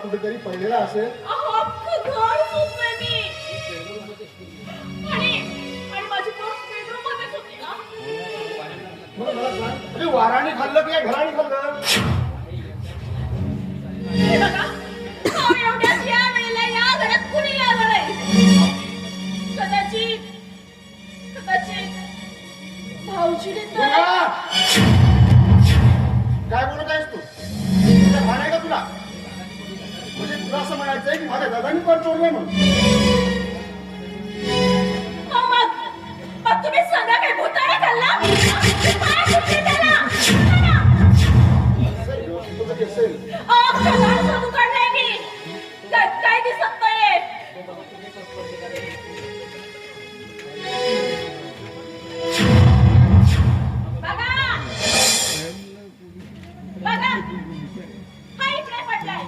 कुठेतरी पडलेला असेल. अख्खं घर शोधलंय मी. आणि माझी पर्स बेडरूम मध्येच होती ना. मग मला सांग, अरे वाराने खाल्लं की या घराने खाल्लं? हे बघा, एवढ्याच या वेळेला या घरात कुणी आलं नाही. कदाचित भाऊजीने तर. काय बोलत आहेस तू? भान आहे का तुला? म्हणजे तुला असं म्हणायचंय की माझ्या दादानी पर चोरलंय म्हणून? मग तुम्ही सांगा काय भुताने खाल्ला? काय सुट्टी त्याला? शोधू काढलाय मी. काय दिसत नाहीये. बघा, हा इकडे पडलाय.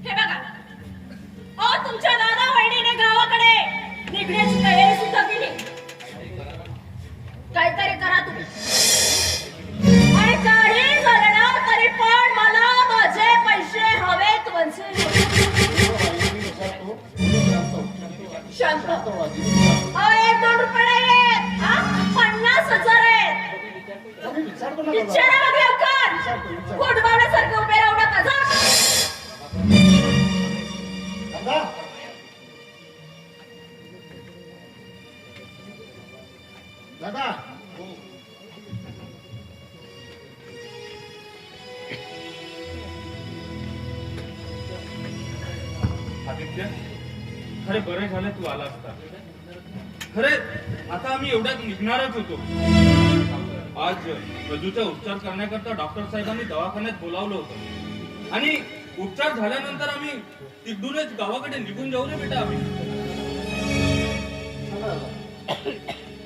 हे बघा, तुमच्या दादा वहिनीने गावाकडे निघण्याची तयारी सुद्धा केली. काहीतरी करा तुम्ही. आणि काही झालं ना तरी पण मला माझे पैसे हवेत. वंशे शांत. 1-2 रुपये नाही आहेत, 50,000 आहेत. बिचारा अक्कल खोटबावण्यासारखं उभे राहू नका. दादा, आदित्य, खरे बरे झाले तू आला असता. खरे आता आम्ही एवढ्यात निघणारच होतो. आज रजूचा उपचार करण्याकरता डॉक्टर साहेबांनी दवाखान्यात बोलावलं होतं आणि उपचार झाल्यानंतर आम्ही तिकडूनच गावाकडे निघून जाऊ रे बेटा. आम्ही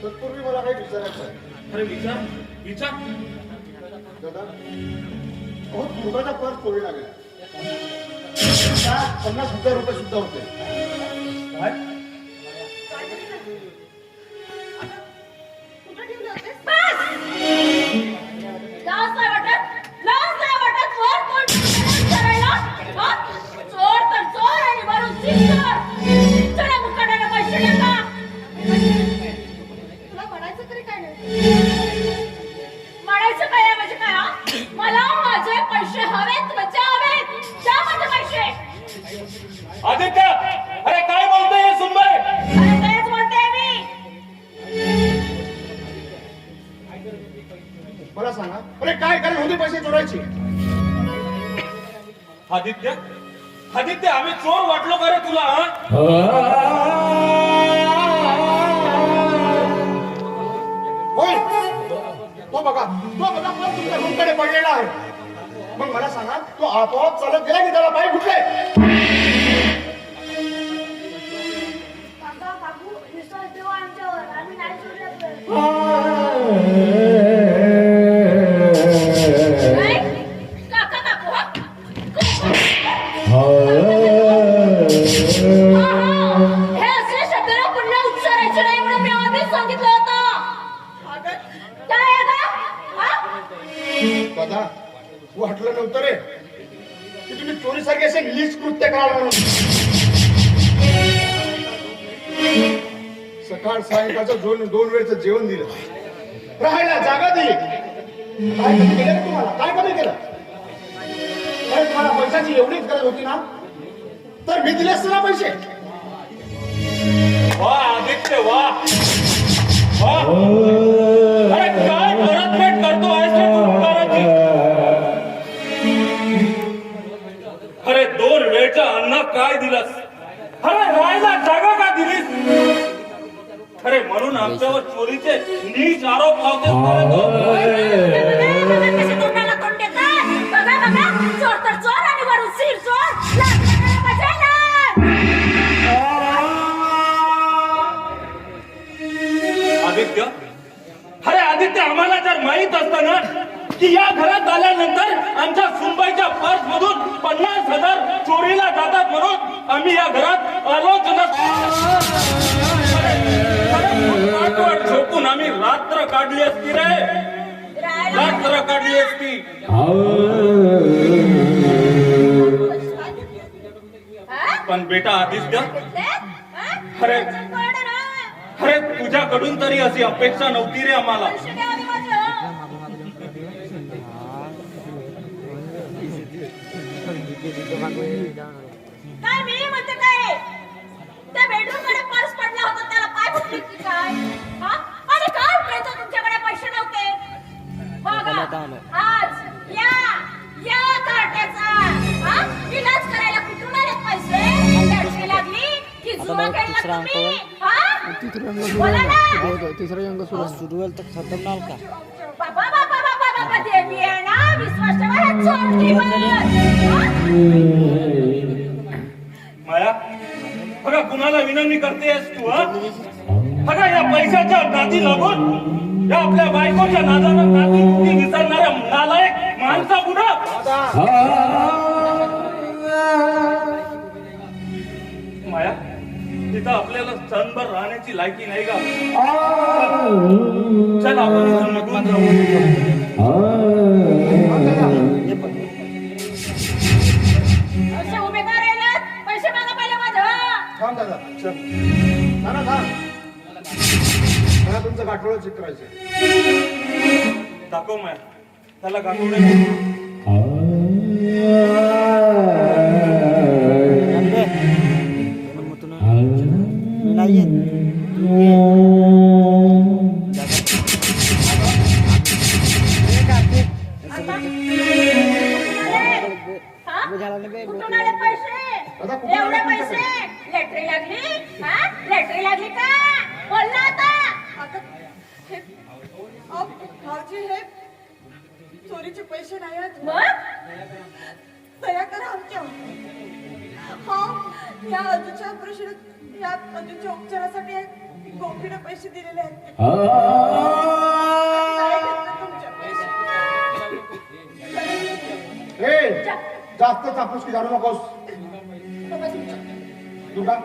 तत्पूर्वी मला काही विचारायचं आहे. खरे विचार दादा, बहुत मुलाचा पर्स चोरीला गेला. 50,000 रुपये सुद्धा होते. काय? म्हणायचं काय म्हणजे काय? मला माझे पैसे हवेत, म्हणजे हवेत. द्या माझे पैसे. आदित्य, अरे काय बोलतोय हे सुनबाई? अरे तेच म्हणते मी. मला सांगा, अरे काय कारण होते पैसे चोरायचे? आदित्य, आम्ही चोर वाटलो का रे तुला? होय, तो बघा पण तुमच्या रूमकडे पडलेला आहे. मग मला सांगा, तो आपोआप चालत गेला की त्याला पाय फुटले? काकू, विश्वास ठेवा आमच्यावर. आम्ही नाही चोरले. हे असे शब्द पुन्हा उच्चारायचे नाही म्हणून मी आधीच सांगितलं होतं. काय आहे का? दादा, वाटलं नव्हतं रे की तुम्ही चोरीसारखे असे नीच कृत्य कराल म्हणून. सकाळ सायंकाळचं 2 वेळचं जेवण दिलं, राहायला जागा दिली. काय कमी केलं तुम्हाला? काय कमी केलं? तुम्हाला पैशाची एवढीच गरज होती ना, तर मी दिले असते ना पैसे. वा आदित्य, वा. अरे काय परतफेड करतो आहेस रे तू उपकाराची? अरे 2 वेळचं अन्न काय दिलंस? अरे राहायला जागा का दिलीस? अरे म्हणून आमच्यावर चोरीचे नीच आरोप लावते. चोर तर चोर आणि वरून सिर चोर. आदित्य, अरे आदित्य, आम्हाला जर माहित असतं ना की या घरात आल्यानंतर आमच्या सुनबाईच्या पर्स मधून 50,000 चोरीला जातात म्हणून आम्ही या घरात आलोच नसतो. झोपून आम्ही रात्र काढली असती रे, रात्र काढली असती. पण बेटा आदित्य, अरे अरे तुझ्याकडून तरी अशी अपेक्षा नव्हती रे आम्हाला. काय मी म्हणते काय त्या बेडरूम कडे पर्स पडला होता त्याला काय म्हटली की काय हा आणि काय उपयोग तुमच्याकडे पैसे नव्हते बघा आज या कार्ट्याचा हा इलाज करायला कुठून आले पैसे लटकी लागली की जुआ खेळला तुम्ही हा बोला ना तिसरा अंग सुरू तर खतम नाल का बाबा बाबा बाबा बाबा देवी आहे ना विश्वास ठेवा हे चोरटीवर माया बघा कुणाला विनवणी करतेस तू हा बघा या पैशाच्या नादी लागून या आपल्या बायकोच्या नादानं नादी विसरणाऱ्या नालायक माणसा पुढं माया तिथं आपल्याला क्षणभर राहण्याची लायकी नाही का. चल आपण इथून निघून जाऊ. असे उभे का राहिलात पैसे मागा पहिले माझं थांब दादा चल ना थांब मला तुमचं गाठोडं चित्रायचं. दाखव माया त्याला गाठवडे कुठून आले पैसे एवढे पैसे लॅटरी लागली हा लॅटरी लागली का बोल ना आता भाऊजी हे चोरीचे पैसे नाही आहेत मग दया करा आमच्या हा या अजूच्या ऑपरेशन या अजूच्या उपचारासाठी गोपीने पैसे दिलेले आहेत नाही घेतले तुमच्या पैसे. ए जास्त चापलूसकी जाणू नकोस दुर्गा.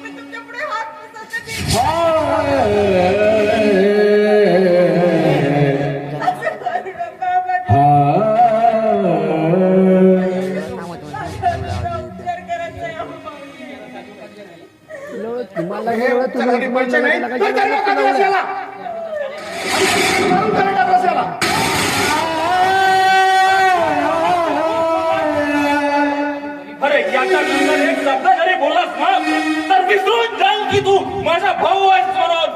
मी तुमच्या पुढे हात पसरते असं करू नका उपचार करायचा आहे भाऊजी. तुम्हाला हे तुझ्यासाठी पैसे नाही तर त्या लोकांना बसायला. मारून त्याला टाक बसायला. अरे याच्या नंतर एक शब्द जरी बोललास ना तर विसरून जाईल की तू माझा भाऊ आहेस म्हणून.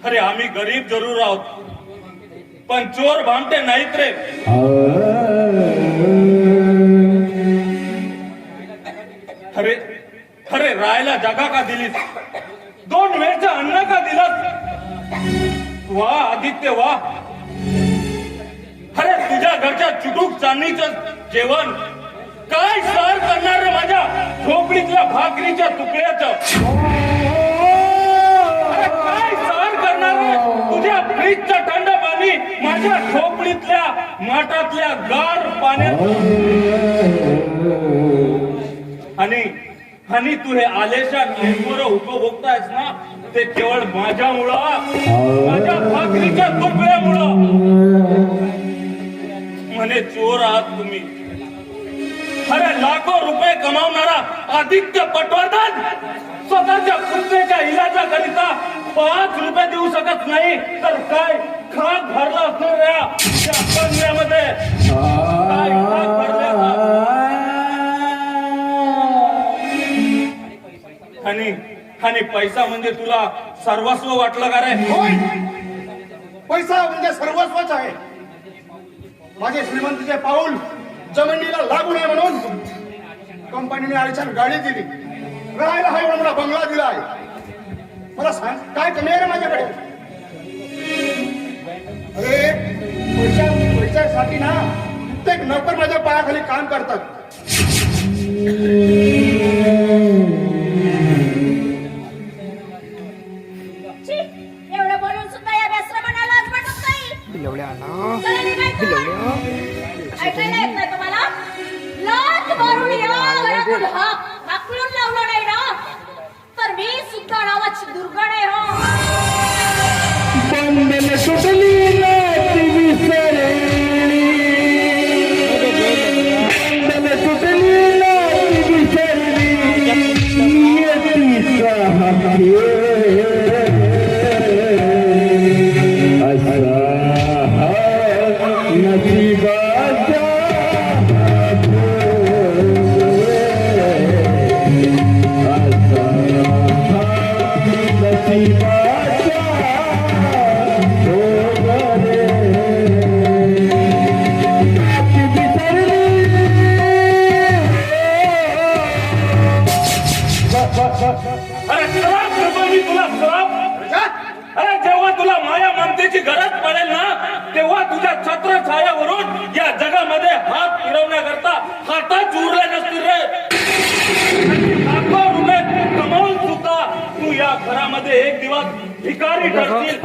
अरे आम्ही गरीब जरूर आहोत पण चोर भामटे नाहीत रे. अरे अरे राहायला जागा का दिलीस 2 वेळचं अन्न का दिलंस. वा आदित्य वा. अरे तुझ्या घरच्या चुटूक चांदणीचं जेवण काय सर करणार रे माझ्या झोपडीतल्या भाकरीच्या तुकड्याचं. अरे काय सर करणार रे तुझ्या फ्रीजचं थंड पाणी माझ्या झोपडीतल्या माठातल्या गार पाण्यात. आणि तू हे आलेशान ऐश्वर उपभोगतायस ना ते केवळ माझ्यामुळं माझ्या भाकरीच्या तुकड्यामुळं. म्हणे चोर आहात तुम्ही. अरे लाखो रुपये कमावणारा आदित्य पटवर्धन स्वतःच्या पुत्रेच्या इलाजाकरिता 5 रुपये देऊ शकत नाही तर काय खाक भरला असणाऱ्या त्या बंगल्यामध्ये काय खाक भरल्या. आणि पैसा म्हणजे तुला सर्वस्व वाटलं का रे. होय पैसा म्हणजे सर्वस्वच आहे. माझे श्रीमंतीचे पाऊल जमिनीला लागू नये म्हणून कंपनीने आलिशान गाडी दिली. राहायला हा एवढा मोठा बंगला दिला आहे. मला सांग काय कमी आहे रे माझ्याकडे. अरे पैशासाठी ना प्रत्येक नोकर माझ्या पायाखाली काम करतात. छी, एवढं बोलून सुद्धा या बेसरापणाला लाज वाटत नाही. चला निघायचं. ऐकायला येत नाही तुम्हाला? लाथ मारून या घरातून हाकलून लावलं नाही ना, तर मी सुद्धा नावाची दुर्गण आहे हो. बंधन सुटली नाती विसरली, बंधन सुटली नाती विसरली, नियतीचा हाके असा नशिबाचा असा नशिबाचा अरे श्राप देतो मी तुला श्राप. अरे जेव्हा तुला माया ममतेची गरज पडेल ना, तेव्हा तुझ्या छत्र छायावरून या जगामध्ये हात फिरवण्याकरता हातात उरले नसतील रे. लाखो रुपये कमावून सुद्धा तू या घरामध्ये एक दिवस भिकारी ठरशील.